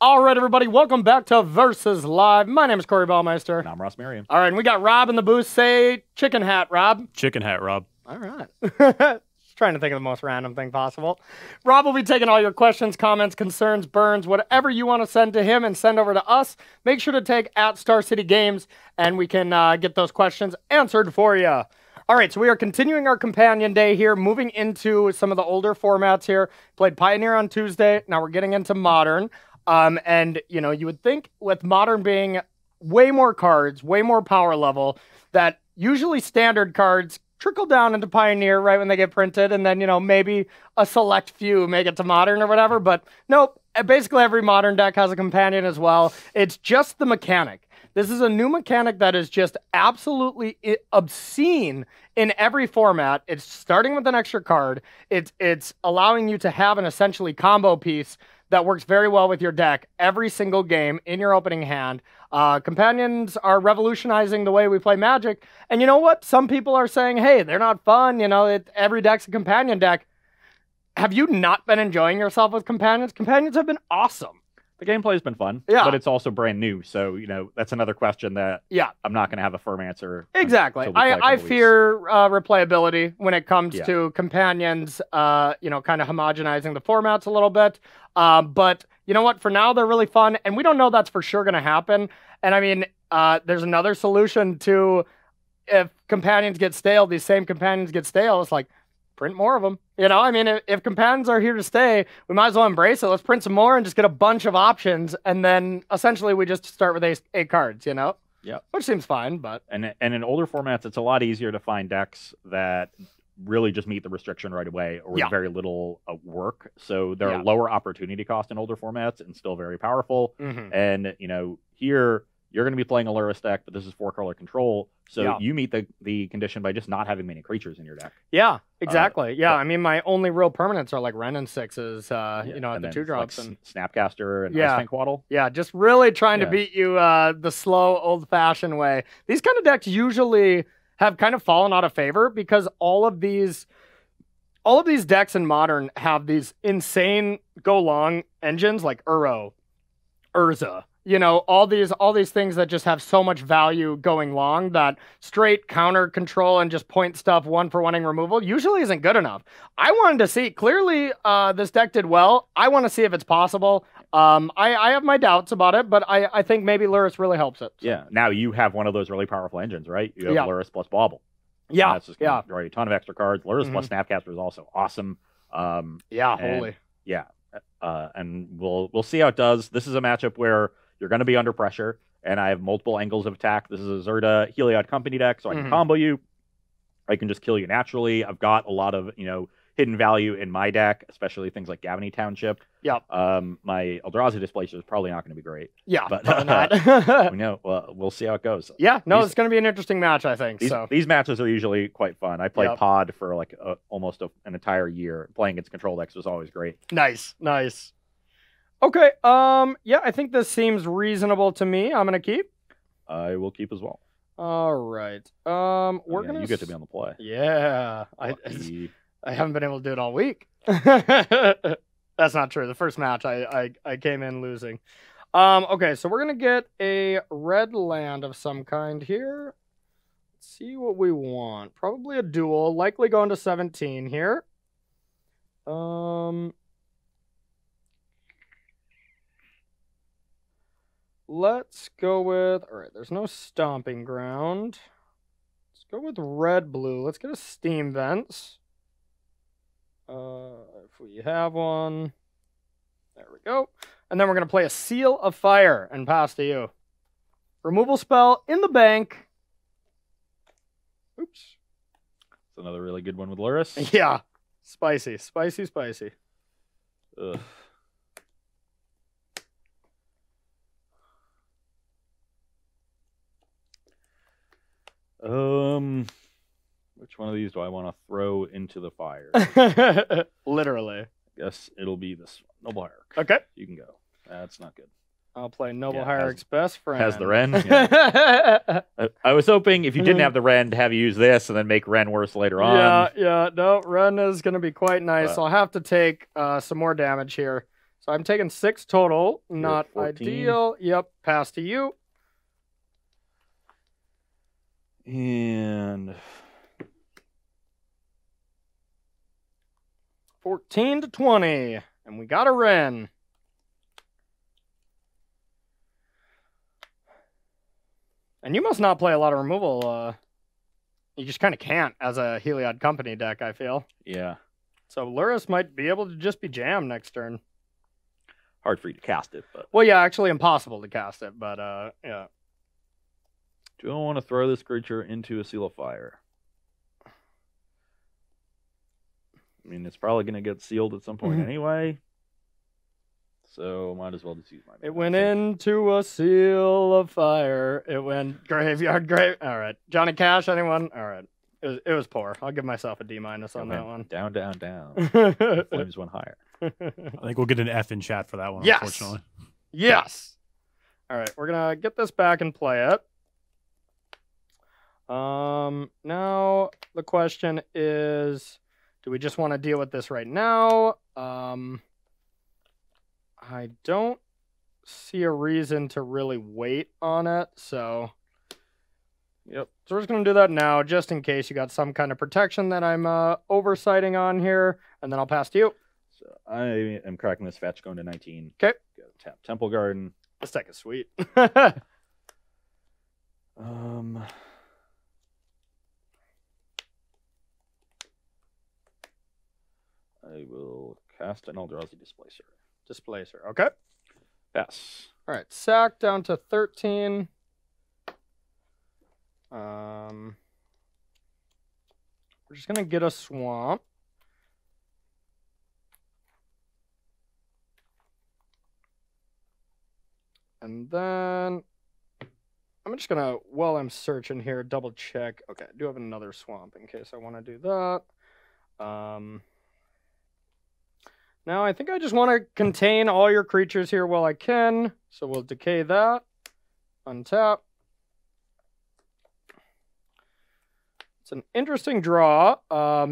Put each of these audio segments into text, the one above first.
All right, everybody, welcome back to Versus Live. My name is Corey Ballmeister. And I'm Ross Merriam. All right, and we got Rob in the booth. Say chicken hat, Rob. Chicken hat, Rob. All right. Just trying to think of the most random thing possible. Rob will be taking all your questions, comments, concerns, burns, whatever you want to send to him and send over to us. Make sure to take at Star City Games, and we can get those questions answered for you. All right, so we are continuing our companion day here, moving into some of the older formats here. Played Pioneer on Tuesday. Now we're getting into Modern. And, you know, you would think with Modern being way more cards, way more power level, that usually standard cards trickle down into Pioneer right when they get printed, and then, you know, maybe a select few make it to Modern or whatever. But nope, basically every Modern deck has a companion as well. It's just the mechanic. This is a new mechanic that is just absolutely obscene in every format. It's starting with an extra card. It's allowing you to have an essentially combo piece that works very well with your deck every single game in your opening hand. Companions are revolutionizing the way we play Magic. And you know what? Some people are saying, hey, they're not fun. You know, every deck's a companion deck. Have you not been enjoying yourself with companions? Companions have been awesome. The gameplay has been fun, yeah, but it's also brand new. So, you know, that's another question that I'm not going to have a firm answer. Exactly. I fear replayability when it comes to companions, you know, kind of homogenizing the formats a little bit. But you know what? For now, they're really fun, and we don't know that's for sure going to happen. And I mean, there's another solution to if companions get stale, these same companions get stale. It's like, print more of them. You know, I mean, if companions are here to stay, we might as well embrace it. Let's print some more and just get a bunch of options. And then essentially we just start with eight cards, you know? Yeah. Which seems fine, but... And in older formats, it's a lot easier to find decks that really just meet the restriction right away or with very little work. So there are lower opportunity cost in older formats and still very powerful. And, you know, here... You're going to be playing a Lurrus deck, but this is 4-color control, so you meet the condition by just not having many creatures in your deck. Yeah, exactly. I mean, my only real permanents are like Wrenn and 6s, you know, at the 2-drops. Like and Snapcaster and Ice Tank Waddle. Yeah, just really trying to beat you the slow, old-fashioned way. These kind of decks usually have kind of fallen out of favor because all of these decks in Modern have these insane go-long engines like Uro, Urza. You know, all these things that just have so much value going long that straight counter control and just point stuff one-for-one-ing removal usually isn't good enough. I wanted to see, clearly this deck did well. I want to see if it's possible. I have my doubts about it, but I think maybe Lurrus really helps it. So. Yeah, now you have one of those really powerful engines, right? You have Lurrus plus Bauble. Yeah, that's just going to draw you a ton of extra cards. Lurrus plus Snapcaster is also awesome. Holy. Yeah, and we'll see how it does. This is a matchup where you're going to be under pressure, and I have multiple angles of attack. This is a Zirda Heliod Company deck, so I can combo you. I can just kill you naturally. I've got a lot of, you know, hidden value in my deck, especially things like Gavany Township. Yeah. My Eldrazi Displacer is probably not going to be great. Yeah, but probably not. we know. Well, we'll see how it goes. Yeah, no, it's going to be an interesting match, I think. These matches are usually quite fun. I played Pod for like almost an entire year. Playing against control decks was always great. Nice, nice. Okay, yeah, I think this seems reasonable to me. I'm going to keep. I will keep as well. All right. We're going to... You get to be on the play. Yeah. I haven't been able to do it all week. That's not true. The first match, I came in losing. Okay, so we're going to get a red land of some kind here. Let's see what we want. Probably a dual. Likely going to 17 here. Let's go with... All right, there's no stomping ground. Let's go with red-blue. Let's get a steam vents. If we have one. There we go. And then we're going to play a Seal of Fire and pass to you. Removal spell in the bank. Oops. It's another really good one with Lurrus. Yeah. Spicy, spicy, spicy. Ugh. Which one of these do I want to throw into the fire? Literally. I guess it'll be this one. Noble Hierarch. Okay. You can go. That's not good. I'll play Noble Hierarch's best friend. Has the Wrenn. Yeah. I was hoping if you didn't have the Wrenn to have you use this and then make Wrenn worse later on. Yeah. No, Wrenn is going to be quite nice. I'll have to take some more damage here. So I'm taking 6 total. Not 14. ideal. Yep, pass to you. And 14 to 20. And we got a Ren. And you must not play a lot of removal. You just kind of can't as a Heliod Company deck, I feel. yeah. So Lurrus might be able to just be jammed next turn. Hard for you to cast it, but... Well, yeah, actually impossible to cast it, but, yeah. Do I want to throw this creature into a Seal of Fire? I mean, it's probably going to get sealed at some point anyway. So, might as well just use my... It went into a Seal of Fire. It went graveyard grave. All right. Johnny Cash, anyone? All right. It was poor. I'll give myself a D- on that one. Down, down, down. Flames went higher. I think we'll get an F in chat for that one, Yes. unfortunately. Yes. All right. We're going to get this back and play it. Now the question is, do we just want to deal with this right now? I don't see a reason to really wait on it, so yep. So we're just going to do that now, just in case you got some kind of protection that I'm oversighting on here, and then I'll pass to you. So I am cracking this fetch, going to 19. Okay. Go tap Temple Garden. This deck is sweet. I will cast an Eldrazi Displacer. Displacer. Okay. Pass. All right. Sack down to 13. We're just going to get a swamp. And then I'm just going to, while I'm searching here, double check. Okay, I do have another swamp in case I want to do that. Now, I think I just want to contain all your creatures here while I can. So we'll decay that. Untap. It's an interesting draw.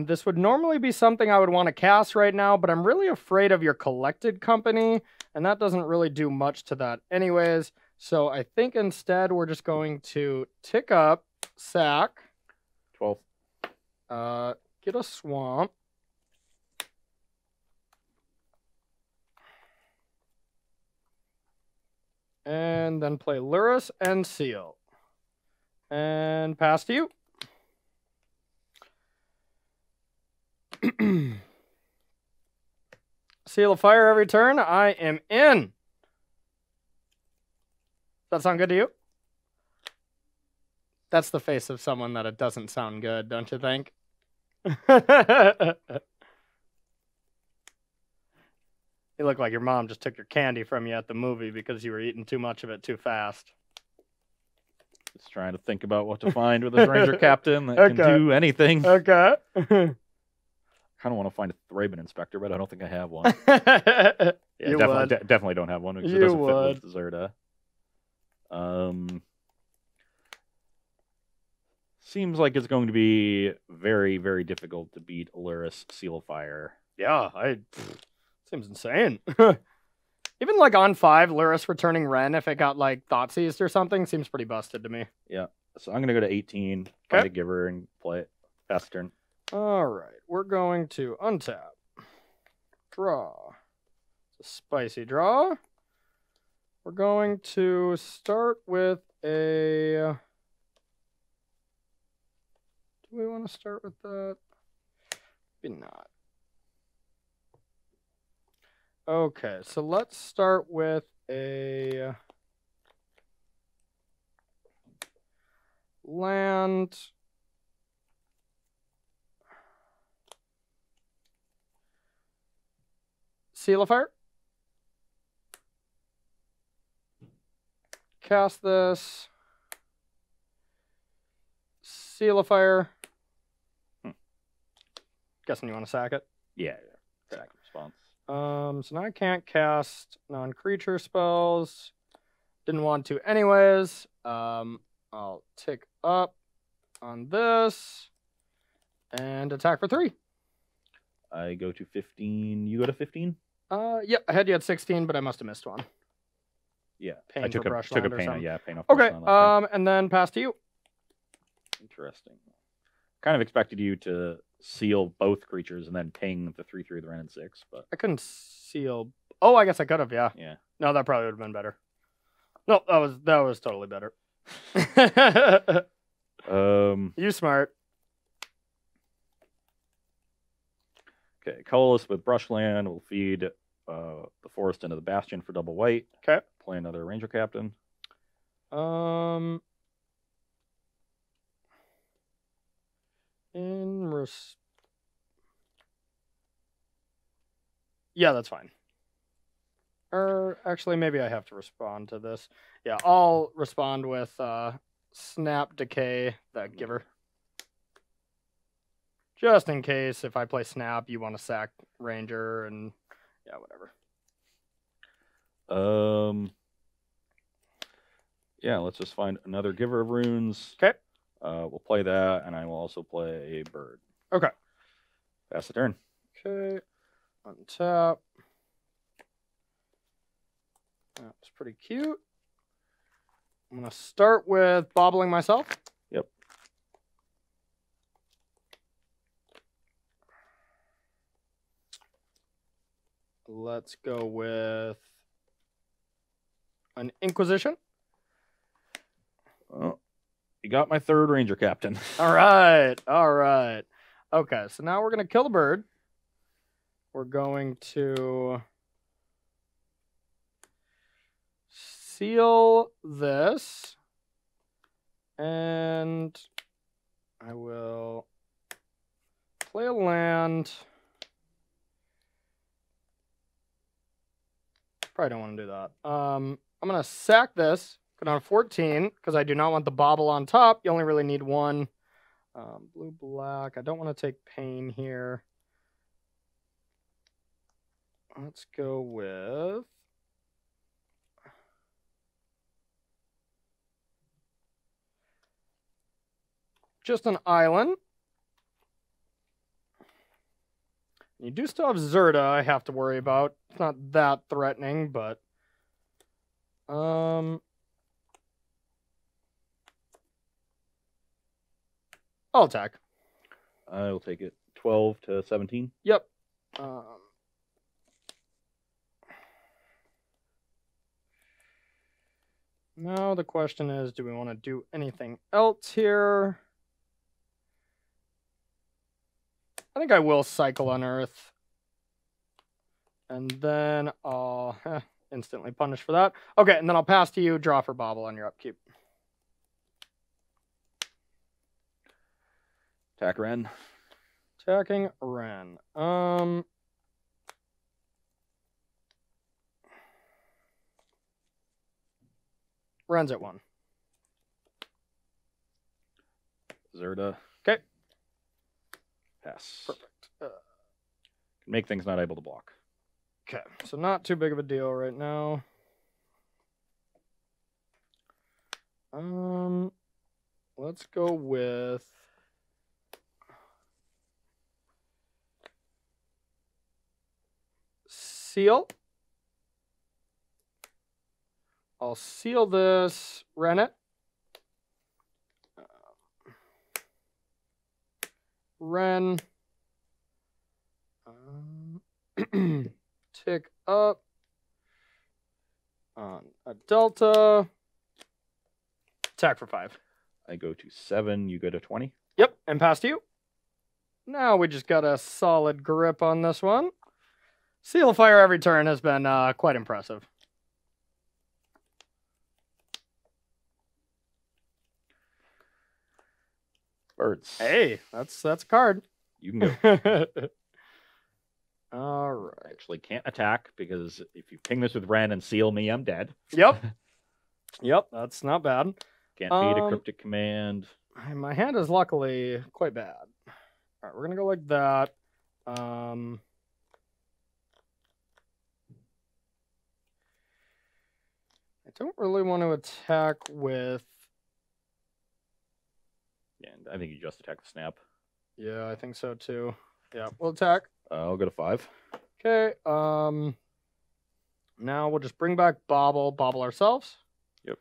This would normally be something I would want to cast right now, but I'm really afraid of your Collected Company, and that doesn't really do much to that anyways. So I think instead we're just going to tick up, sack. 12. Get a swamp. And then play Lurrus and Seal. And pass to you. Seal of Fire every turn. I am in. Does that sound good to you? That's the face of someone that it doesn't sound good, don't you think? You look like your mom just took your candy from you at the movie because you were eating too much of it too fast. Just trying to think about what to find with this Ranger Captain that can do anything. Okay. I kind of want to find a Thraben Inspector, but I don't think I have one. You definitely don't have one because it doesn't fit with Zirda. Seems like it's going to be very, very difficult to beat Lurrus Seal of Fire. Yeah, seems insane. Even like on 5, Lurrus returning Ren, if it got like Thoughtseized or something, seems pretty busted to me. Yeah. So I'm going to go to 18, find a Giver, and play it. Pass turn. All right. We're going to untap. Draw. It's a spicy draw. We're going to start with a... Do we want to start with that? Maybe not. Okay, so let's start with a land. Seal of Fire. Cast this. Seal of Fire. Guessing you want to sack it? Yeah. Sack response. So now I can't cast non-creature spells. Didn't want to anyways. I'll tick up on this and attack for 3. I go to 15. You go to 15? Yeah, I had you at 16, but I must have missed one. Yeah, Pain I took for a Brushland or pain. something. Yeah, pain off. Okay, Brushland last turn. and then pass to you. Interesting. Kind of expected you to seal both creatures and then ping the 3/3 with the Ren and 6, but I couldn't seal. Oh, I guess I could have. Yeah. yeah. No, that probably would have been better. No, that was totally better. You smart. Okay, colorless with Brushland will feed the forest into the Bastion for double white. Okay. Play another Ranger Captain. Yeah, that's fine. Or actually, maybe I have to respond to this. Yeah, I'll respond with Snap Decay, the Giver. Just in case if I play Snap, you want to sack Ranger and yeah, whatever. Yeah, let's just find another Giver of Runes. Okay. We'll play that, and I will also play a bird. Okay. Pass the turn. Okay. Untap. That's pretty cute. I'm going to start with bobbling myself. Yep. Let's go with an Inquisition. Oh, you got my third Ranger Captain. All right. All right. Okay, so now we're going to kill the bird. We're going to seal this. And I will play a land. Probably don't want to do that. I'm going to sack this. Go down to 14 because I do not want the bobble on top. You only really need one. Blue, black. I don't want to take pain here. Let's go with just an island. You do still have Zirda I have to worry about. It's not that threatening, but I'll attack. I will take it 12 to 17. Yep. Now the question is, do we want to do anything else here? I think I will cycle Unearth. And then I'll instantly punish for that. Okay, and then I'll pass to you, draw for Bobble on your upkeep. Attack Ren. Attacking Ren. Ren's at 1. Zirda. Okay. Pass. Perfect. Can make things not able to block. Okay, so not too big of a deal right now. Let's go with seal. I'll seal this, Ren it. Ren. Tick up on a delta. Attack for 5. I go to 7, you go to 20. Yep, and pass to you. Now we just got a solid grip on this one. Seal of Fire every turn has been quite impressive. Birds. Hey, that's a card. You can go. All right. I actually can't attack because if you ping this with Ren and seal me, I'm dead. Yep. Yep, that's not bad. Can't beat a cryptic command. My hand is luckily quite bad. All right, we're going to go like that. I don't really want to attack with... Yeah, I think you just attack the snap. Yeah, I think so too. Yeah, we'll attack. I'll go to 5. Okay. Now we'll just bring back Bobble ourselves. Yep.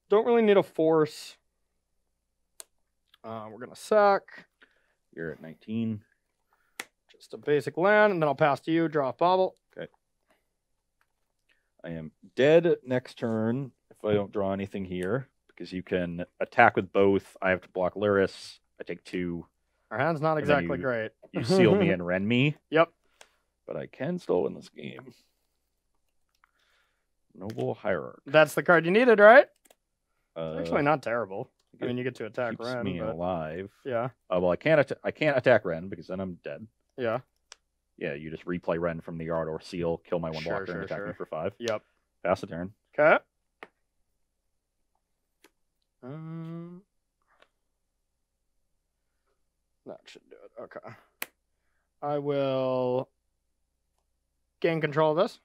Don't really need a force. We're gonna sack. You're at 19. Just a basic land, and then I'll pass to you. Draw a Bobble. Okay. I am dead next turn if I don't draw anything here, because you can attack with both. I have to block Lurrus. I take 2. Our hand's not exactly great. You seal me and rend me. Yep. But I can still win this game. Noble Hierarch. That's the card you needed, right? It's actually not terrible. I mean, you get to attack keeps Ren. me but... alive. Yeah. Well, I can't attack Ren because then I'm dead. Yeah. Yeah, you just replay Ren from the yard or seal, kill my 1 blocker, and attack me for 5. Yep. Pass the turn. Okay. That should do it. Okay. I will gain control of this.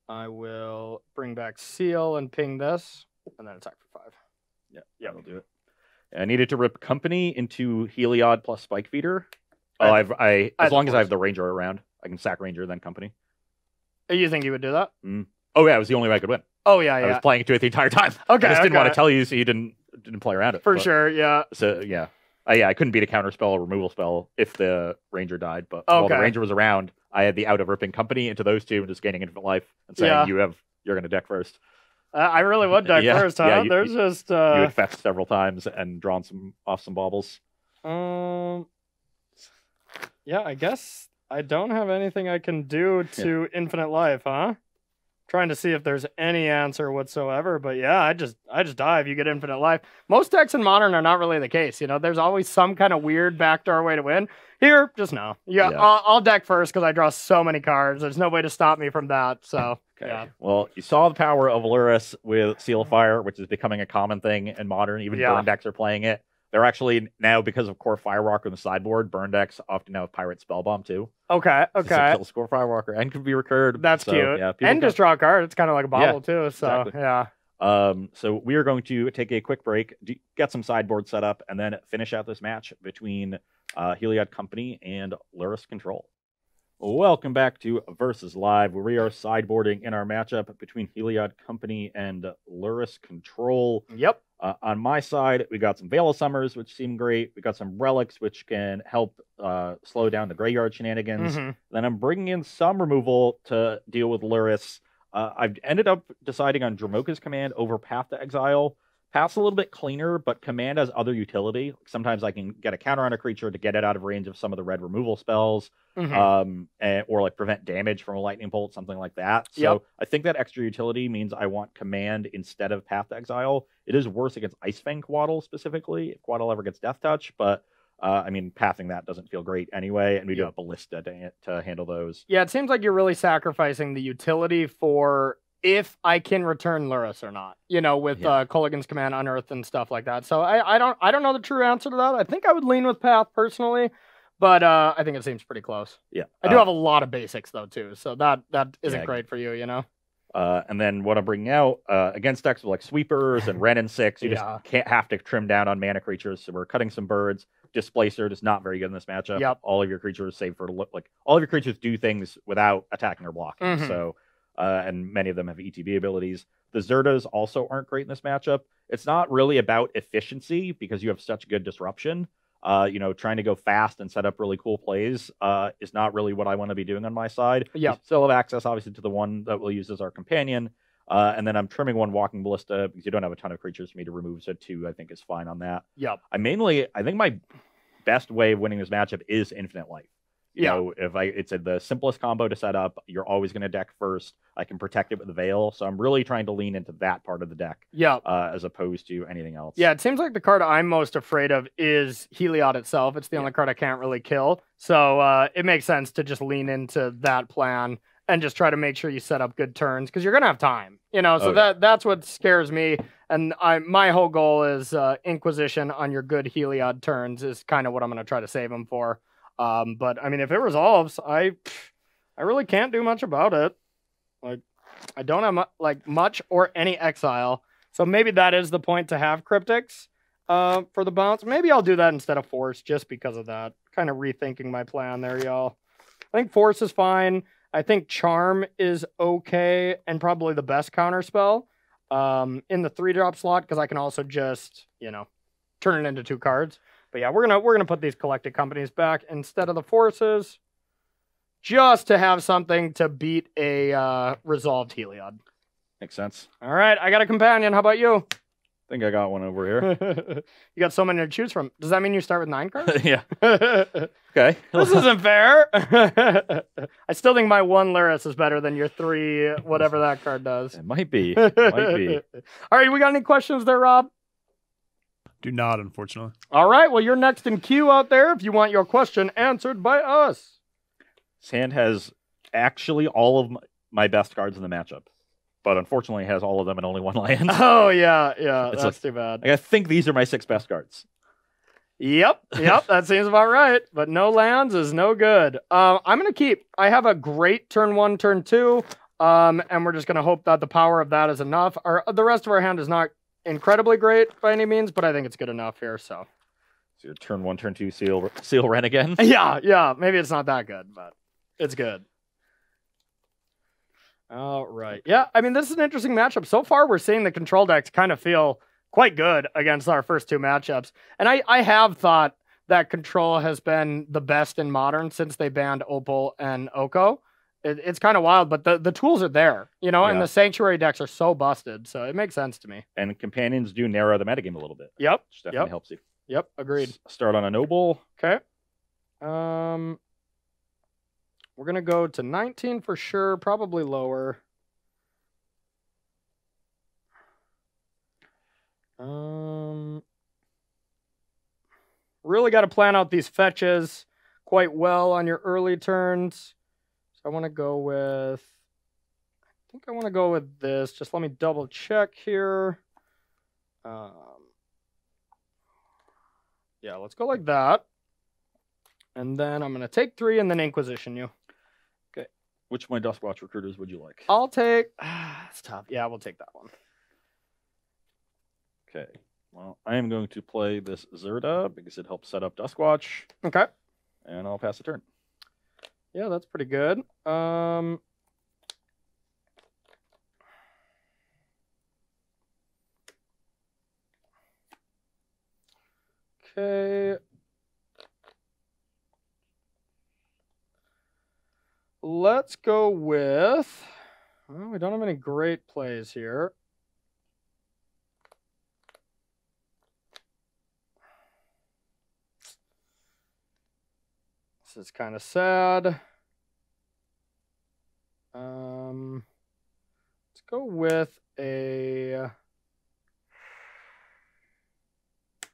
I will bring back Seal and ping this, and then attack for 5. Yeah, I'll do it. I needed to rip Company into Heliod plus Spike Feeder. As long as I have the Ranger around, I can sack Ranger then Company. You think you would do that? Oh yeah, it was the only way I could win. Oh yeah, I was playing into it the entire time. Okay, I just didn't want to tell you, so you didn't play around it. For sure, yeah. So yeah, I couldn't beat a counter spell or removal spell if the Ranger died. But while the Ranger was around, I had the out of ripping Company into those 2 and just gaining infinite life and saying you're going to deck first. I really would deck first, huh? Yeah, There's just you had fetched several times and drawn off some baubles. Yeah, I guess I don't have anything I can do to infinite life, huh? Trying to see if there's any answer whatsoever, but yeah, I just dive. You get infinite life. Most decks in Modern are not really the case. You know, there's always some kind of weird backdoor way to win. Here, just no. Yeah. I'll deck first because I draw so many cards. There's no way to stop me from that. So yeah. Well, you saw the power of Lurrus with Seal of Fire, which is becoming a common thing in Modern. Even burn decks are playing it. They're actually now, because of Core Firewalker in the sideboard, burn decks often now have Pirate Spellbomb too. Okay. Kills Core Firewalker and can be recurred. That's cute. Yeah, and just draw a card. It's kind of like a bobble too. So exactly. yeah. So we are going to take a quick break, get some sideboard set up, and then finish out this match between Heliod Company and Lurrus Control. Welcome back to Versus Live, where we are sideboarding in our matchup between Heliod Company and Lurrus Control. Yep. On my side, we got some Veil of Summers, which seem great. We got some Relics, which can help slow down the Graveyard shenanigans. Then I'm bringing in some removal to deal with Lurrus. I've ended up deciding on Dramoka's Command over Path to Exile. Path's a little bit cleaner, but Command has other utility. Sometimes I can get a counter on a creature to get it out of range of some of the red removal spells, or like prevent damage from a Lightning Bolt, something like that. So I think that extra utility means I want Command instead of Path to Exile. It is worse against Icefang Quaddle specifically, if Quaddle ever gets Death Touch, but I mean, pathing that doesn't feel great anyway, and we do have Ballista to handle those. Yeah, it seems like you're really sacrificing the utility for if I can return Lurrus or not, you know, with Kolaghan's Command, Unearth, and stuff like that. So I don't know the true answer to that. I think I would lean with Path personally, but I think it seems pretty close. Yeah, I do have a lot of basics though too, so that isn't great for you, you know. And then what I'm bringing out against decks with like Sweepers and Ren and 6, you just can't have to trim down on mana creatures. So we're cutting some birds. Displacer is not very good in this matchup. Yep. All of your creatures, save for all of your creatures do things without attacking or blocking. So and many of them have ETB abilities. The Zirdas also aren't great in this matchup. It's not really about efficiency because you have such good disruption. You know, trying to go fast and set up really cool plays is not really what I want to be doing on my side. Yeah. We still have access, obviously, to the one that we'll use as our companion. And then I'm trimming one Walking Ballista because you don't have a ton of creatures for me to remove. So 2, I think, is fine on that. Yep. I think my best way of winning this matchup is Infinite Life. You know, it's the simplest combo to set up. You're always going to deck first. I can protect it with the Veil. So I'm really trying to lean into that part of the deck. As opposed to anything else. Yeah, it seems like the card I'm most afraid of is Heliod itself. It's the only card I can't really kill. So it makes sense to just lean into that plan and just try to make sure you set up good turns because you're going to have time. You know, so that's what scares me. And my whole goal is Inquisition on your good Heliod turns is kind of what I'm going to try to save him for. But I mean, if it resolves, I really can't do much about it. Like, I don't have much or any exile, so maybe that is the point to have Cryptics. for the bounce. Maybe I'll do that instead of force just because of that. Kind of rethinking my plan there, y'all. I think force is fine. I think charm is okay and probably the best counter spell in the 3-drop slot because I can also just, you know, turn it into 2 cards. But yeah, we're gonna put these collected companies back instead of the forces, just to have something to beat a resolved Heliod. Makes sense. All right, I got a companion. How about you? I think I got one over here. You got so many to choose from. Does that mean you start with 9 cards? Yeah. Okay. This isn't fair. I still think my 1 Lurrus is better than your 3, whatever that card does. It might be. It might be. All right, we got any questions there, Rob? Do not, unfortunately. All right, well, you're next in queue out there if you want your question answered by us. This hand has actually all of my best cards in the matchup, but unfortunately has all of them in only 1 land. Oh, yeah, It's that's too bad. I think these are my 6 best cards. Yep, that seems about right. But no lands is no good. I'm going to keep. I have a great turn 1, turn 2, and we're just going to hope that the power of that is enough. The rest of our hand is not incredibly great by any means, but I think it's good enough here, so. So your turn 1, turn 2, seal Ren again? Yeah, maybe it's not that good, but it's good. All right. Yeah, I mean, this is an interesting matchup. So far, we're seeing the control decks kind of feel quite good against our first 2 matchups. And I have thought that control has been the best in Modern since they banned Opal and Oko. It's kind of wild, but the tools are there, you know, and the Sanctuary decks are so busted, so it makes sense to me. And companions do narrow the metagame a little bit. Yep. Which definitely helps you. Yep, agreed. Start on a Noble. Okay. We're going to go to 19 for sure, probably lower. Really got to plan out these fetches quite well on your early turns. So I want to go with, I think I want to go with this. Just let me double check here. Yeah, let's go like that. And then I'm going to take 3 and then Inquisition you. Okay. Which of my Duskwatch recruiters would you like? I'll take, it's tough. Yeah, we'll take that one. Okay. Well, I am going to play this Zirda because it helps set up Duskwatch. Okay. And I'll pass the turn. Yeah, that's pretty good. Okay. Let's go with, well, we don't have any great plays here. This is kind of sad. Let's go with a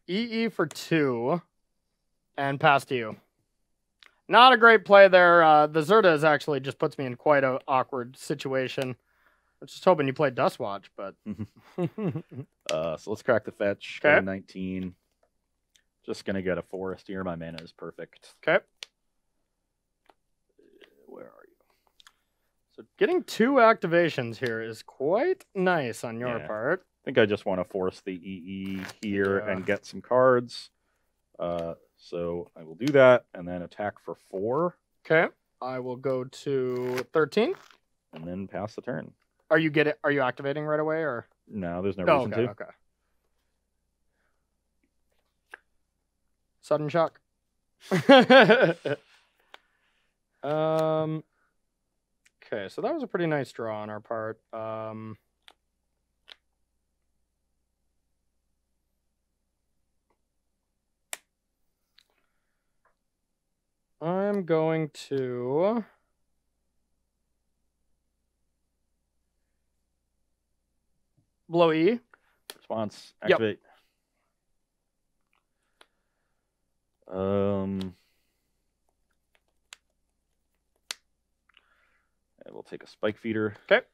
EE for 2 and pass to you. Not a great play there. The Zirda is actually just puts me in quite an awkward situation. I was just hoping you played Dustwatch, but... So let's crack the fetch. Okay. Go to 19. Just going to get a forest here. My mana is perfect. Okay. Where are you? So getting 2 activations here is quite nice on your part. I think I just want to force the EE here and get some cards. So I will do that and then attack for 4. Okay. I will go to 13. And then pass the turn. Are you activating right away or? No, there's no reason to. Okay. Sudden shock. Okay, so that was a pretty nice draw on our part. I'm going to blow E. Response. Activate. I will take a spike feeder. Okay.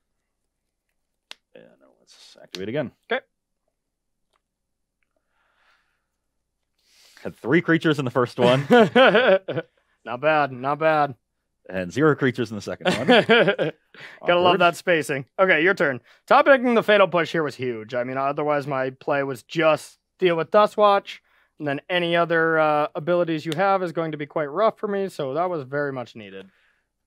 And let's activate again. Okay. Had 3 creatures in the first one. Not bad, not bad. And 0 creatures in the second one. Gotta love that spacing. Okay, your turn. Top decking the Fatal Push here was huge. I mean, otherwise my play was just deal with Dustwatch, and then any other abilities you have is going to be quite rough for me, so that was very much needed.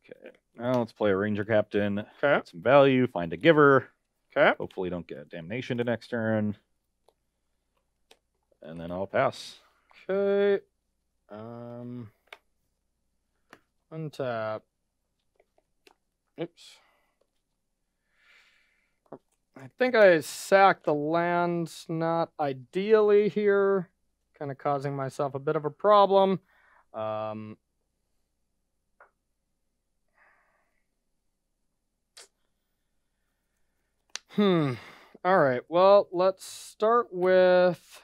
Okay, now let's play a Ranger Captain. Okay. Get some value, find a giver. Okay. Hopefully don't get Damnation to next turn. And then I'll pass. Okay. Untap. Oops. I think I sacked the lands not ideally here. Kind of causing myself a bit of a problem. All right. Well, let's start with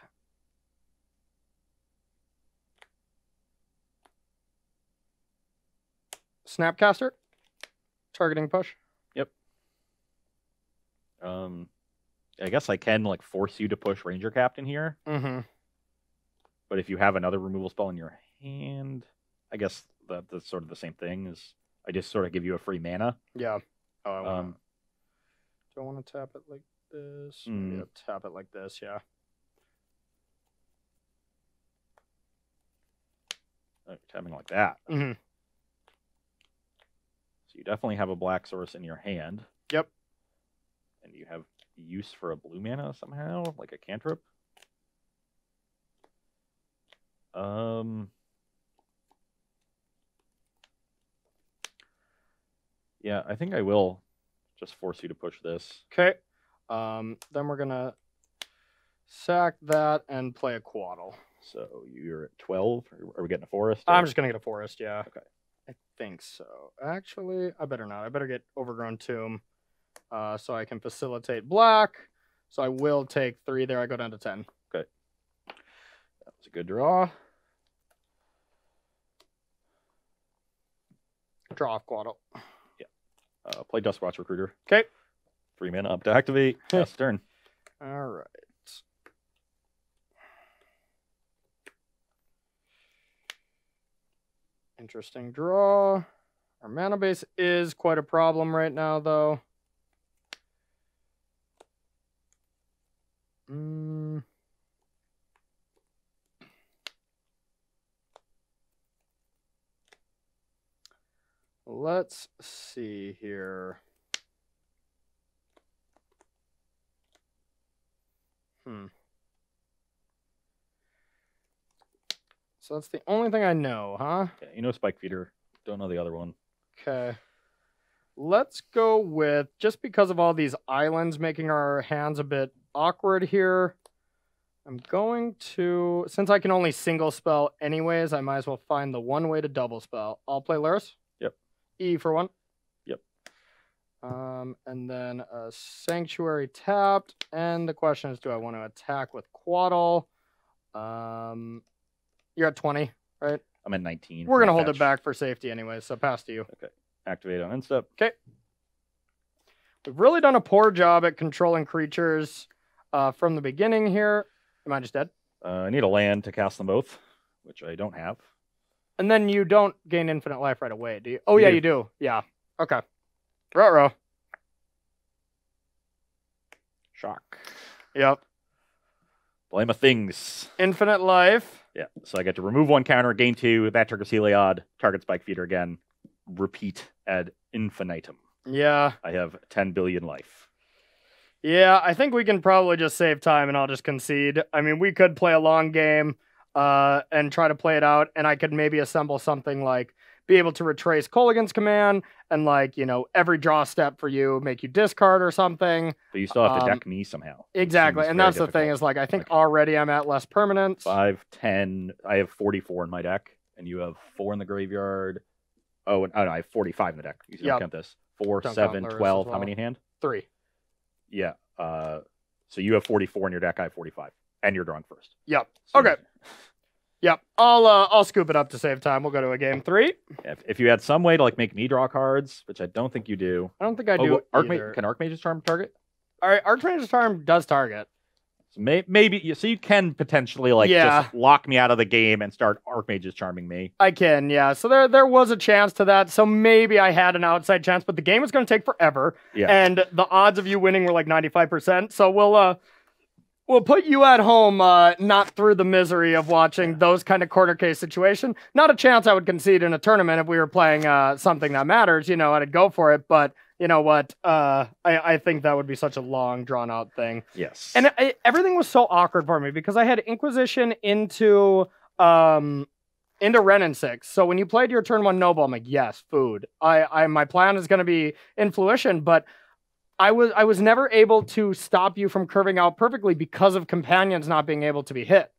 Snapcaster. Targeting push. Yep. I guess I can like force you to push Ranger Captain here. Mm-hmm. But if you have another removal spell in your hand, I guess that's sort of the same thing. Is I just sort of give you a free mana. Yeah. Oh, do I want to tap it like this? Yeah, tap it like this. Yeah. Tapping like that. Mm-hmm. So you definitely have a black source in your hand. Yep. And you have use for a blue mana somehow, like a cantrip. Yeah, I think I will just force you to push this. Okay. Then we're gonna sack that and play a Quaddle. So you're at 12. Are we getting a forest? I'm just gonna get a forest. Yeah. Okay. I think so. Actually, I better not. I better get Overgrown Tomb, so I can facilitate black. So I will take 3 there. I go down to 10. Okay. That was a good draw. Draw off Quaddle. Yeah. Play Dustwatch Recruiter. Okay. 3 mana up to activate. Pass turn. All right. Interesting draw. Our mana base is quite a problem right now, though. Let's see here. So that's the only thing I know, huh? Yeah, you know Spike Feeder. Don't know the other one. Okay. Let's go with, just because of all these islands making our hands a bit awkward here, I'm going to, since I can only single spell anyways, I might as well find the one way to double spell. I'll play Lurrus. Yep. E for 1. Yep. And then a Sanctuary tapped. And the question is, do I want to attack with Quaddle? You're at 20, right? I'm at 19. We're going to hold it back for safety anyway, so pass to you. Okay. Activate on end step. Okay. We've really done a poor job at controlling creatures from the beginning here. Am I just dead? I need a land to cast them both, which I don't have. And then you don't gain infinite life right away, do you? Oh, yeah, you do. Yeah. Okay. Ruh-roh. Shock. Yep. Blame of things. Infinite life. Yeah, so I get to remove 1 counter, gain 2, that triggers Heliod, target Spike Feeder again, repeat ad infinitum. Yeah. I have 10 billion life. Yeah, I think we can probably just save time and I'll just concede. I mean, we could play a long game and try to play it out, and I could maybe assemble something like be able to retrace Colligan's command and, like, you know, every draw step for you, make you discard or something. But you still have to deck me somehow. Exactly, and that's the thing is, like, I think already I'm at less permanence. 5, 10, I have 44 in my deck, and you have 4 in the graveyard. Oh, and, no, I have 45 in the deck. You don't count this. 4, Don't 7, count Lurrus 12, as how well. many in hand? 3. Yeah, so you have 44 in your deck, I have 45. And you're drawing first. Yep. So Okay. Yep. I'll scoop it up to save time. We'll go to a game 3. If you had some way to like make me draw cards, which I don't think you do. I don't think I do. Can Archmage's Charm target? All right, Archmage's Charm does target. So maybe so you can potentially just lock me out of the game and start Archmage's Charming me. I can, yeah. So there was a chance to that. So maybe I had an outside chance, but the game was going to take forever. Yeah. And the odds of you winning were like 95%. So We'll put you at home, not through the misery of watching those kind of corner case situation. Not a chance I would concede in a tournament if we were playing something that matters. You know, I'd go for it. But you know what? I think that would be such a long, drawn out thing. Yes. And everything was so awkward for me because I had Inquisition into Ren and 6. So when you played your turn 1 Noble, I'm like, yes, food. My plan is going to be Influition, but I was never able to stop you from curving out perfectly because of companions not being able to be hit.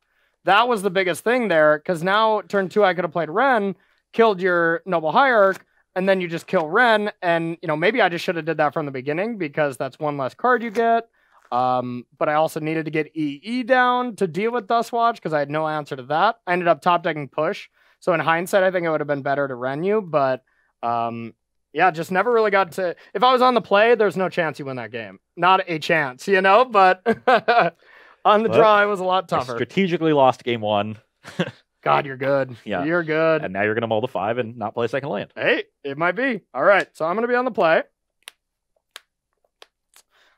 That was the biggest thing there, because now turn 2 I could have played Ren, killed your Noble Hierarch, and then you just kill Ren, and you know maybe I just should have did that from the beginning because that's one less card you get. But I also needed to get EE down to deal with Dustwatch because I had no answer to that. I ended up top decking Push, so in hindsight I think it would have been better to Ren you, but yeah, just never really got to... If I was on the play, there's no chance you win that game. Not a chance, you know? But on the draw, it was a lot tougher. I strategically lost game 1. God, you're good. Yeah. You're good. And now you're going to mull the 5 and not play second land. Hey, it might be. All right, so I'm going to be on the play.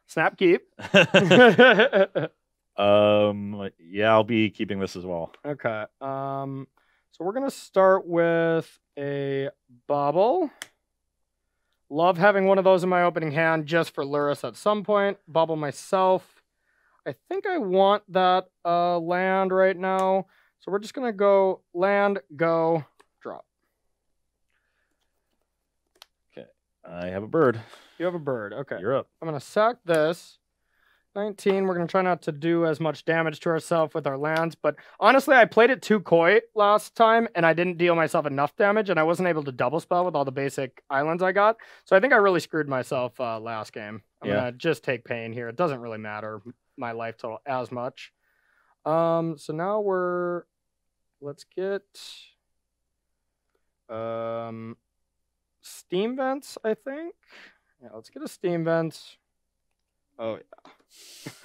Snap keep. Yeah, I'll be keeping this as well. Okay. So we're going to start with a bobble. Love having one of those in my opening hand just for Lurrus at some point. Bubble myself. I think I want that land right now. So we're just going to go land, go, drop. Okay. I have a bird. You have a bird. Okay. You're up. I'm going to sack this. 19. We're going to try not to do as much damage to ourselves with our lands. But honestly, I played it too coy last time, and I didn't deal myself enough damage, and I wasn't able to double spell with all the basic islands I got. So I think I really screwed myself last game. I'm going to just take pain here. It doesn't really matter my life total as much. So now let's get steam vents, I think. Yeah, let's get a steam vent. Oh, yeah.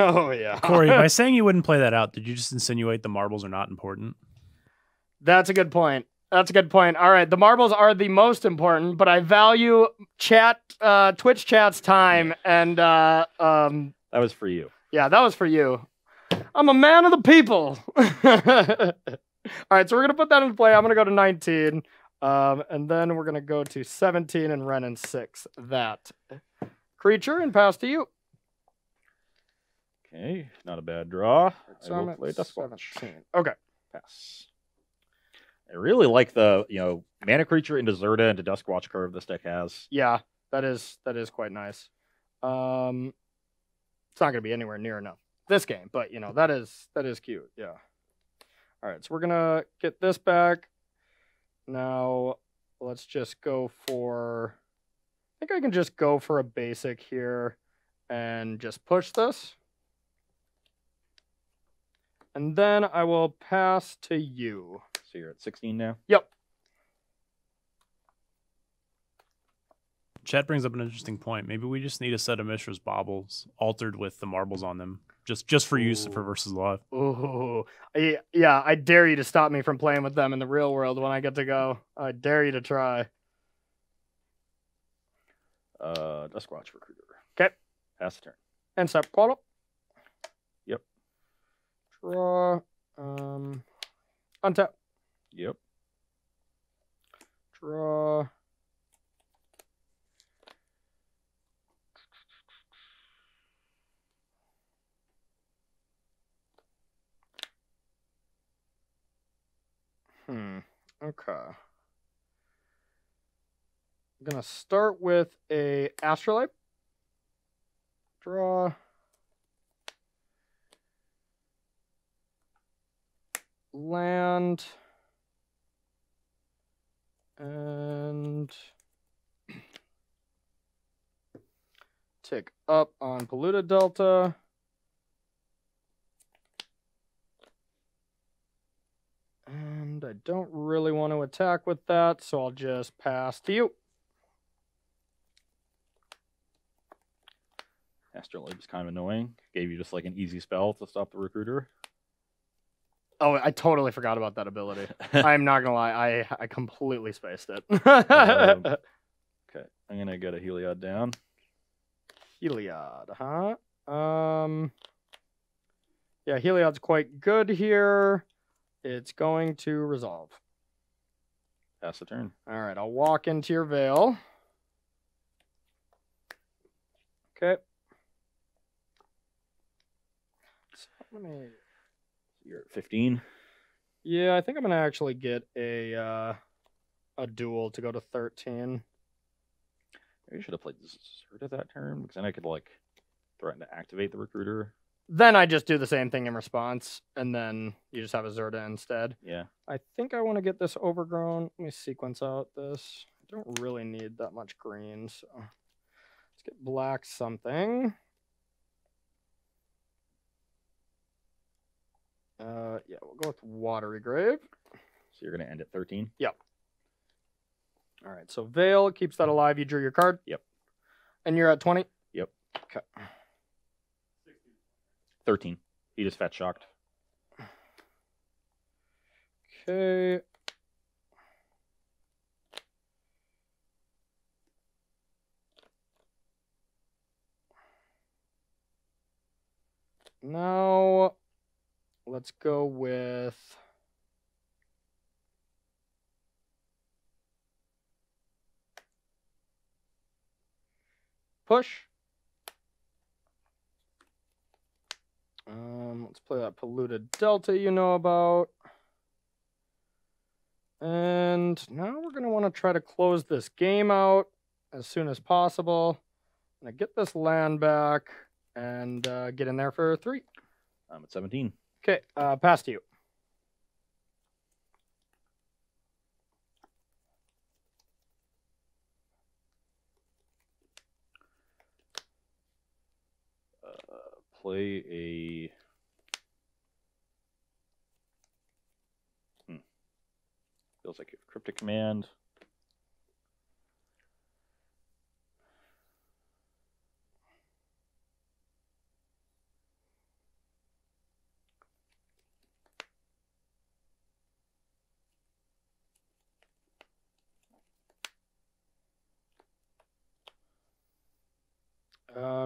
Oh, yeah. Corey, by saying you wouldn't play that out, did you just insinuate the marbles are not important? That's a good point. That's a good point. All right, the marbles are the most important, but I value Twitch chat's time, and that was for you. Yeah, that was for you. I'm a man of the people. All right, so we're gonna put that into play. I'm gonna go to 19, and then we're gonna go to 17 and Ren and 6. That creature and pass to you. Okay, not a bad draw. So I I'm will at play Dustwatch. 17. Okay. Pass. I really like the mana creature into Zirda into Duskwatch curve this deck has. Yeah, that is quite nice. It's not gonna be anywhere near enough this game, but you know that is cute. Yeah. All right, so we're gonna get this back. Now let's just go for. I think I can just go for a basic here, and just push this. And then I will pass to you. So you're at 16 now? Yep. Chat brings up an interesting point. Maybe we just need a set of Mishra's baubles altered with the marbles on them. Just for use for versus live. Ooh. Yeah, I dare you to stop me from playing with them in the real world when I get to go. I dare you to try. Duskwatch Recruiter. Okay. Pass the turn. And step quadruple. Yep. Draw. Untap. Yep. Draw. Okay. I'm gonna start with a Astrolabe. Draw. Land. And tick up on Polluted Delta. And I don't really want to attack with that, so I'll just pass to you. Astrolabe is kind of annoying. Gave you just like an easy spell to stop the recruiter. Oh, I totally forgot about that ability. I'm not gonna lie, I completely spaced it. Okay, I'm gonna get a Heliod down. Heliod, huh? Yeah, Heliod's quite good here. It's going to resolve. Pass the turn. All right, I'll walk into your Veil. Okay. So You're at 15. Yeah, I think I'm gonna actually get a duel to go to 13. Maybe you should have played Zirda that turn, because then I could like threaten to activate the recruiter. Then I just do the same thing in response, and then you just have a Zirda instead. Yeah. I think I want to get this overgrown. Let me sequence out this. I don't really need that much green, so let's get black something. Yeah, we'll go with Watery Grave. So you're going to end at 13? Yep. All right, so Veil keeps that alive. You drew your card? Yep. And you're at 20? Yep. Okay. 13. He just fetch shocked. Okay. Now, let's go with... push. Let's play that Polluted Delta you know about. And now we're going to want to try to close this game out as soon as possible. I'm going to get this land back and get in there for 3. I'm at 17. Okay, pass to you. Play a... Feels like you have Cryptic Command.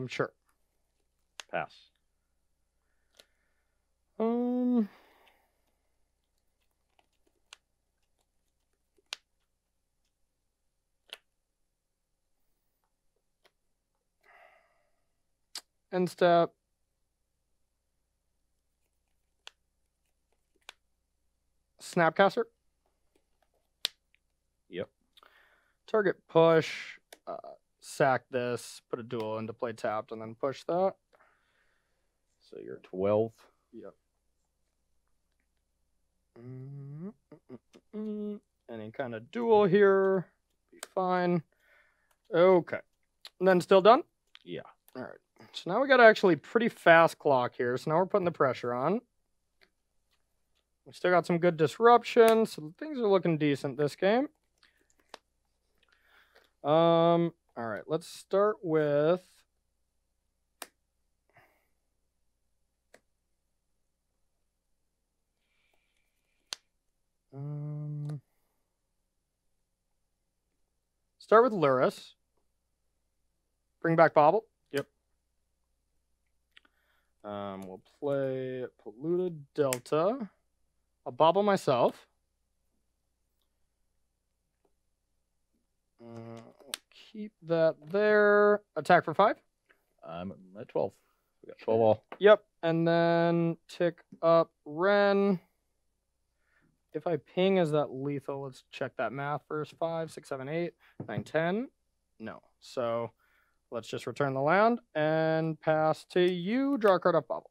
Sure. Pass. End step. Snapcaster. Yep. Target push. Sack this. Put a duel into play tapped, and then push that. So you're 12. Yep. Any kind of duel here. Be fine. Okay. And then still done? Yeah. All right. So now we got actually pretty fast clock here. So now we're putting the pressure on. We still got some good disruption, so things are looking decent this game. All right, let's start with Lurrus. Bring back Bobble. Yep. We'll play Polluted Delta. I'll Bobble myself. Keep that there. Attack for 5. I'm at 12. We got 12 all. Yep. And then tick up Ren. If I ping, is that lethal? Let's check that math first. 5, 6, 7, 8, 9, 10. No. So let's just return the land and pass to you. Draw a card off Bobble.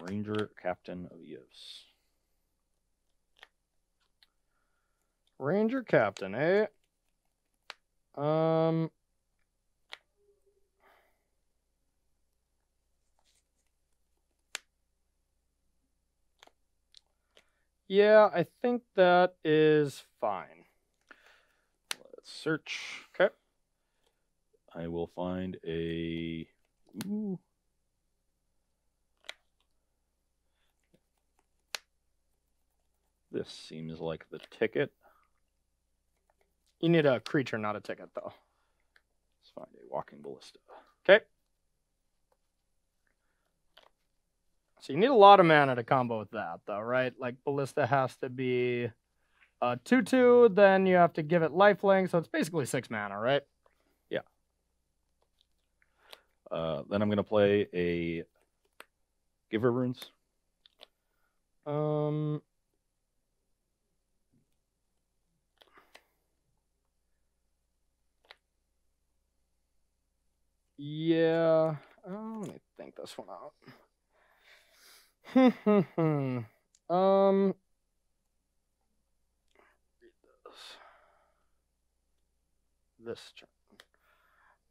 Ranger Captain of Eos. Ranger Captain, eh? Yeah, I think that is fine. Let's search. Okay. I will find a... Ooh. This seems like the ticket. You need a creature, not a ticket, though. Let's find a walking ballista. Okay. So you need a lot of mana to combo with that, though, right? Like, ballista has to be a 2/2, then you have to give it lifelink, so it's basically 6 mana, right? Yeah. Then I'm going to play a Giver Runes. Yeah. Let me think this one out. This turn.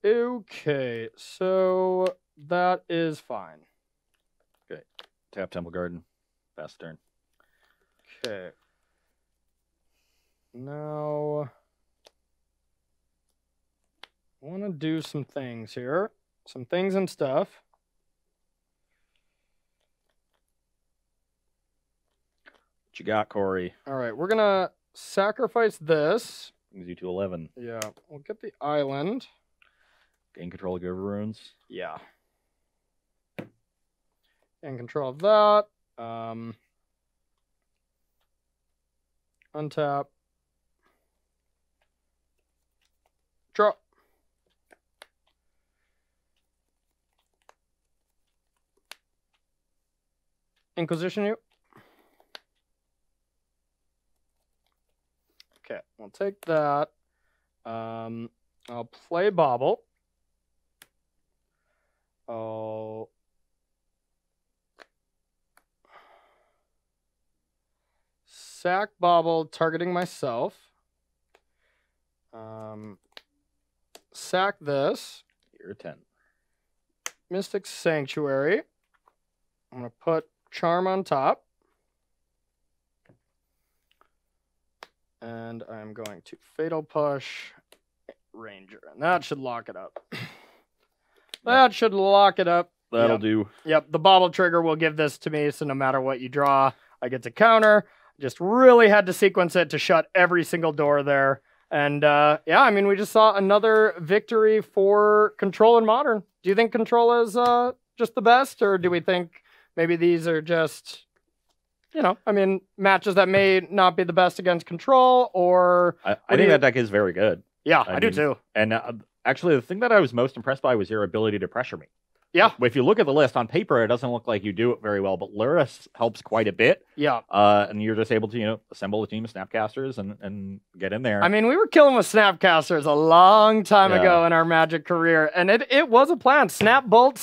Okay, so that is fine. Okay. Tap Temple Garden. Fast turn. Okay. Now, I want to do some things here. Some things and stuff. What you got, Corey? All right, we're going to sacrifice this. Brings you to 11. Yeah, we'll get the island. Gain control of Giver Runes. Yeah. And control of that. Untap. Draw. Inquisition you. Okay, we'll take that. I'll play Bobble. I'll sack Bobble, targeting myself. Sack this. You're 10. Mystic Sanctuary. I'm going to put Charm on top. And I'm going to Fatal Push Ranger. And that should lock it up. That should lock it up. That'll do. Yep, the Bobble trigger will give this to me, so no matter what you draw, I get to counter. Just really had to sequence it to shut every single door there. And yeah, I mean, we just saw another victory for Control in Modern. Do you think Control is just the best, or do we think maybe these are just, you know, I mean, matches that may not be the best against Control, or... I think that deck is very good. Yeah, I do too. And actually, the thing that I was most impressed by was your ability to pressure me. Yeah. If you look at the list on paper, it doesn't look like you do it very well, but Lurrus helps quite a bit. Yeah. And you're just able to, you know, assemble a team of Snapcasters and get in there. I mean, we were killing with Snapcasters a long time ago in our Magic career, and it was a plan. Snap, bolt,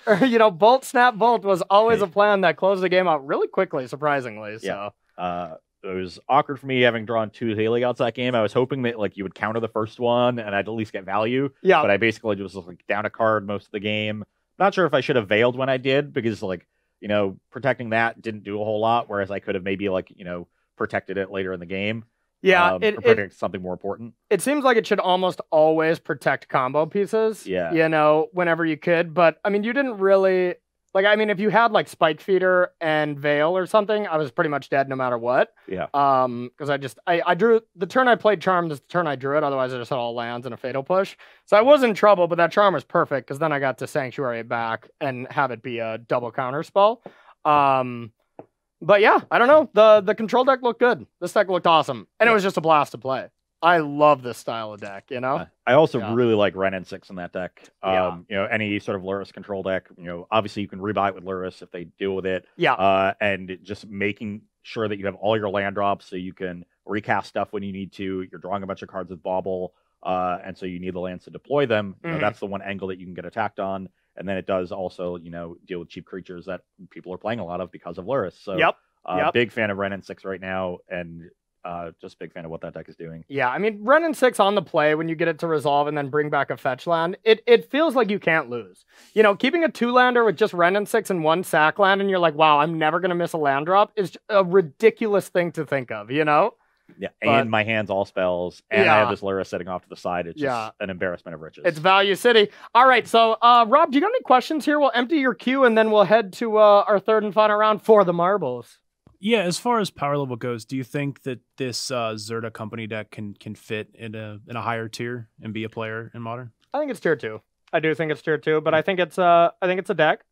or, you know, bolt, snap, bolt was always a plan that closed the game out really quickly, surprisingly. So. Yeah. It was awkward for me having drawn 2 Haley outs that game. I was hoping that like you would counter the first one and I'd at least get value. Yeah. But I basically just was like down a card most of the game. Not sure if I should have veiled when I did, because like, you know, protecting that didn't do a whole lot, whereas I could have maybe like, you know, protected it later in the game. Yeah, protect something more important. It seems like it should almost always protect combo pieces. Yeah. You know, whenever you could. But I mean, you didn't really like, I mean, if you had like Spike Feeder and Veil or something, I was pretty much dead no matter what. Yeah. Because I drew the turn I played Charm, the turn I drew it. Otherwise, I just had all lands and a Fatal Push. So I was in trouble, but that Charm was perfect because then I got to Sanctuary it back and have it be a double counter spell. But yeah, I don't know. The control deck looked good. This deck looked awesome, and it was just a blast to play. I love this style of deck, you know? I also really like Ren and 6 in that deck. You know, any sort of Lurrus control deck, you know, obviously you can rebuy it with Lurrus if they deal with it. Yeah. And just making sure that you have all your land drops so you can recast stuff when you need to. You're drawing a bunch of cards with Bauble, and so you need the lands to deploy them. You know, that's the one angle that you can get attacked on. And then it does also, you know, deal with cheap creatures that people are playing a lot of because of Lurrus. So big fan of Ren and 6 right now, and just a big fan of what that deck is doing. Yeah, I mean, Ren and 6 on the play when you get it to resolve and then bring back a fetch land, it feels like you can't lose. You know, keeping a 2-lander with just Ren and 6 and 1 sack land, and you're like, wow, I'm never going to miss a land drop, is a ridiculous thing to think of, you know? Yeah, and my hand's all spells, and I have this Lurrus sitting off to the side. It's just an embarrassment of riches. It's Value City. All right, so Rob, do you got any questions here? We'll empty your queue, and then we'll head to our third and final round for the marbles. Yeah, as far as power level goes, do you think that this Zirda company deck can fit in a higher tier and be a player in Modern? I think it's tier 2. I do think it's tier 2, but I think it's a deck.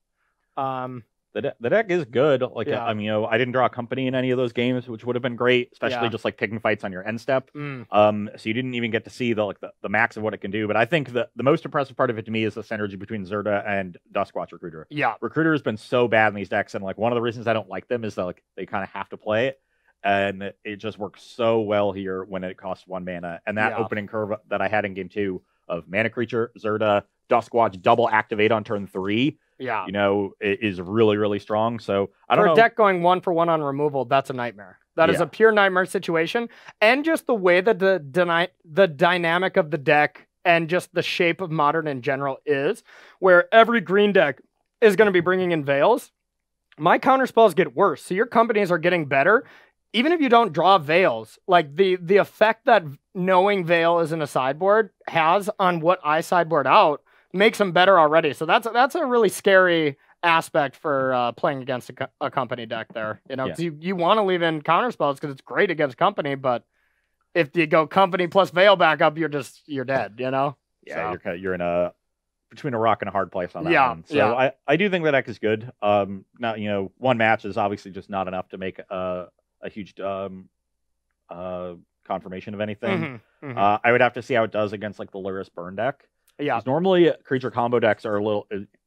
The deck is good. Like, I mean, I didn't draw a company in any of those games, which would have been great, especially just like picking fights on your end step. So you didn't even get to see the max of what it can do. But I think the most impressive part of it to me is the synergy between Zirda and Duskwatch Recruiter. Yeah, Recruiter has been so bad in these decks, and like one of the reasons I don't like them is that like they kind of have to play it, and it just works so well here when it costs 1 mana. And that opening curve that I had in game 2 of mana creature, Zirda, Duskwatch, double activate on turn 3. Yeah, you know, it is really, really strong. So I don't know. For a deck going 1-for-1 on removal, that's a nightmare. That is a pure nightmare situation. And just the way that the dynamic of the deck and just the shape of Modern in general is, where every green deck is going to be bringing in Veils. My counter spells get worse. So your companies are getting better. Even if you don't draw Veils, like the effect that knowing Veil is in a sideboard has on what I sideboard out makes them better already. So that's a really scary aspect for playing against a company deck there. You know, you want to leave in counter spells because it's great against company, but if you go company plus Veil backup, you're dead. You know. Yeah, so you're in between a rock and a hard place on that one. So I do think that deck is good. Now, you know, one match is obviously just not enough to make a huge confirmation of anything. I would have to see how it does against like the Lurrus burn deck. Yeah, normally creature combo decks are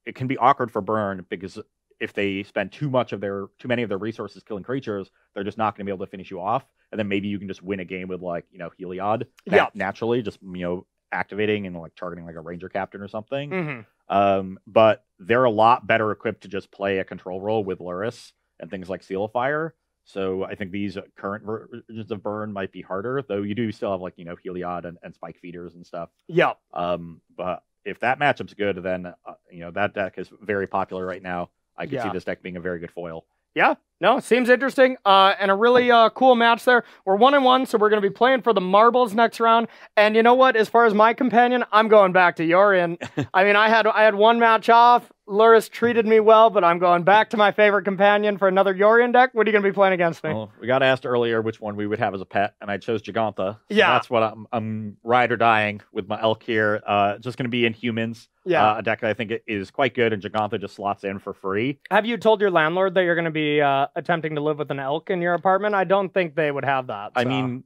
it can be awkward for burn because if they spend too many of their resources killing creatures, they're just not going to be able to finish you off. And then maybe you can just win a game with like, you know, Heliod naturally, just, you know, activating and like targeting like a ranger captain or something. But they're a lot better equipped to just play a control role with Lurrus and things like Seal of Fire. So I think these current versions of burn might be harder, though you do still have like, you know, Heliod and Spike Feeders and stuff. Yeah. But if that matchup's good, then, you know, that deck is very popular right now. I can see this deck being a very good foil. Yeah, no, seems interesting. And a really cool match there. We're 1-1, so we're going to be playing for the marbles next round. And you know what? As far as my companion, I'm going back to Yorion. I mean, I had one match off. Lurrus treated me well, but I'm going back to my favorite companion for another Yorion deck. What are you going to be playing against me? Well, we got asked earlier which one we would have as a pet, and I chose Giganta. So that's what I'm ride or dying with my elk here. Just going to be Inhumans. Yeah, a deck that I think is quite good, and Giganta just slots in for free. Have you told your landlord that you're going to be attempting to live with an elk in your apartment? I don't think they would have that. I mean,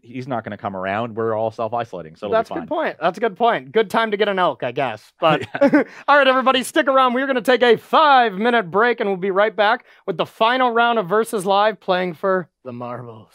he's not going to come around. We're all self-isolating, so that's a good point. That's a good point. Good time to get an elk, I guess. But all right, everybody, stick around. We're going to take a 5-minute break, and we'll be right back with the final round of Versus Live, playing for the marbles.